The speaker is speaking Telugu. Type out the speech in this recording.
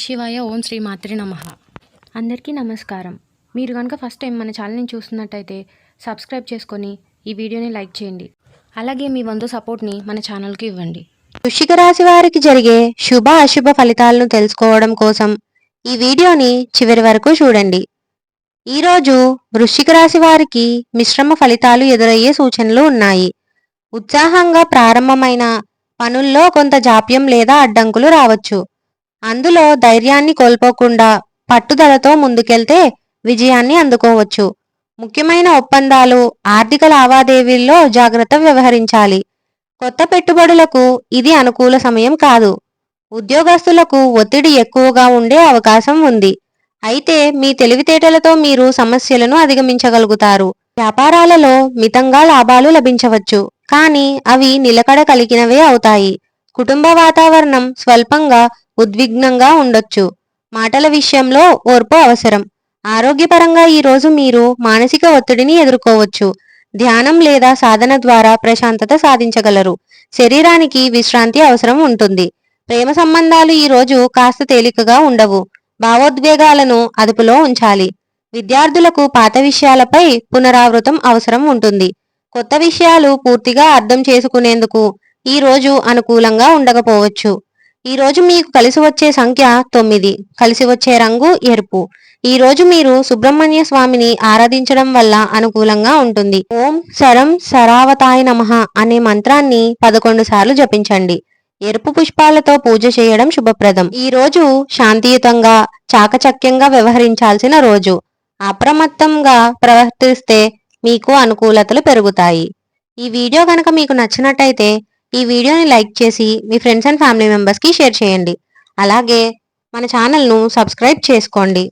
శివాయ. ఓం శ్రీ మాత్రే నమః. అందరికీ నమస్కారం. మీరు కనుక ఫస్ట్ టైం మన ఛానల్ని చూస్తున్నట్టయితే సబ్స్క్రైబ్ చేసుకొని ఈ వీడియోని లైక్ చేయండి. అలాగే మీ వంతు సపోర్ట్ని మన ఛానల్కి ఇవ్వండి. వృశ్చిక రాశి వారికి జరిగే శుభ అశుభ ఫలితాలను తెలుసుకోవడం కోసం ఈ వీడియోని చివరి వరకు చూడండి. ఈరోజు వృశ్చిక రాశి వారికి మిశ్రమ ఫలితాలు ఎదురయ్యే సూచనలు ఉన్నాయి. ఉత్సాహంగా ప్రారంభమైన పనుల్లో కొంత జాప్యం లేదా అడ్డంకులు రావచ్చు. అందులో ధైర్యాన్ని కోల్పోకుండా పట్టుదలతో ముందుకెళ్తే విజయాన్ని అందుకోవచ్చు. ముఖ్యమైన ఒప్పందాలు, ఆర్థిక లావాదేవీల్లో జాగ్రత్త వ్యవహరించాలి. కొత్త పెట్టుబడులకు ఇది అనుకూల సమయం కాదు. ఉద్యోగస్తులకు ఒత్తిడి ఎక్కువగా ఉండే అవకాశం ఉంది. అయితే మీ తెలివితేటలతో మీరు సమస్యలను అధిగమించగలుగుతారు. వ్యాపారాలలో మితంగా లాభాలు లభించవచ్చు, కానీ అవి నిలకడ కలిగినవే అవుతాయి. కుటుంబ వాతావరణం స్వల్పంగా ఉద్విగ్నంగా ఉండొచ్చు. మాటల విషయంలో ఓర్పు అవసరం. ఆరోగ్యపరంగా ఈరోజు మీరు మానసిక ఒత్తిడిని ఎదుర్కోవచ్చు. ధ్యానం లేదా సాధన ద్వారా ప్రశాంతత సాధించగలరు. శరీరానికి విశ్రాంతి అవసరం ఉంటుంది. ప్రేమ సంబంధాలు ఈరోజు కాస్త తేలికగా ఉండవు. భావోద్వేగాలను అదుపులో ఉంచాలి. విద్యార్థులకు పాత విషయాలపై పునరావృతం అవసరం ఉంటుంది. కొత్త విషయాలు పూర్తిగా అర్థం చేసుకునేందుకు ఈ రోజు అనుకూలంగా ఉండకపోవచ్చు. ఈ రోజు మీకు కలిసి వచ్చే సంఖ్య 9. కలిసి వచ్చే రంగు ఎరుపు. ఈ రోజు మీరు సుబ్రహ్మణ్య స్వామిని ఆరాధించడం వల్ల అనుకూలంగా ఉంటుంది. ఓం శరం శరావతాయ నమః అనే మంత్రాన్ని 11 సార్లు జపించండి. ఎరుపు పుష్పాలతో పూజ చేయడం శుభప్రదం. ఈ రోజు శాంతియుతంగా, చాకచక్యంగా వ్యవహరించాల్సిన రోజు. అప్రమత్తంగా ప్రవర్తిస్తే మీకు అనుకూలతలు పెరుగుతాయి. ఈ వీడియో కనుక మీకు నచ్చినట్టయితే ఈ వీడియోని లైక్ చేసి మీ ఫ్రెండ్స్ అండ్ ఫ్యామిలీ మెంబర్స్కి షేర్ చేయండి. అలాగే మన ఛానల్ను సబ్స్క్రైబ్ చేసుకోండి.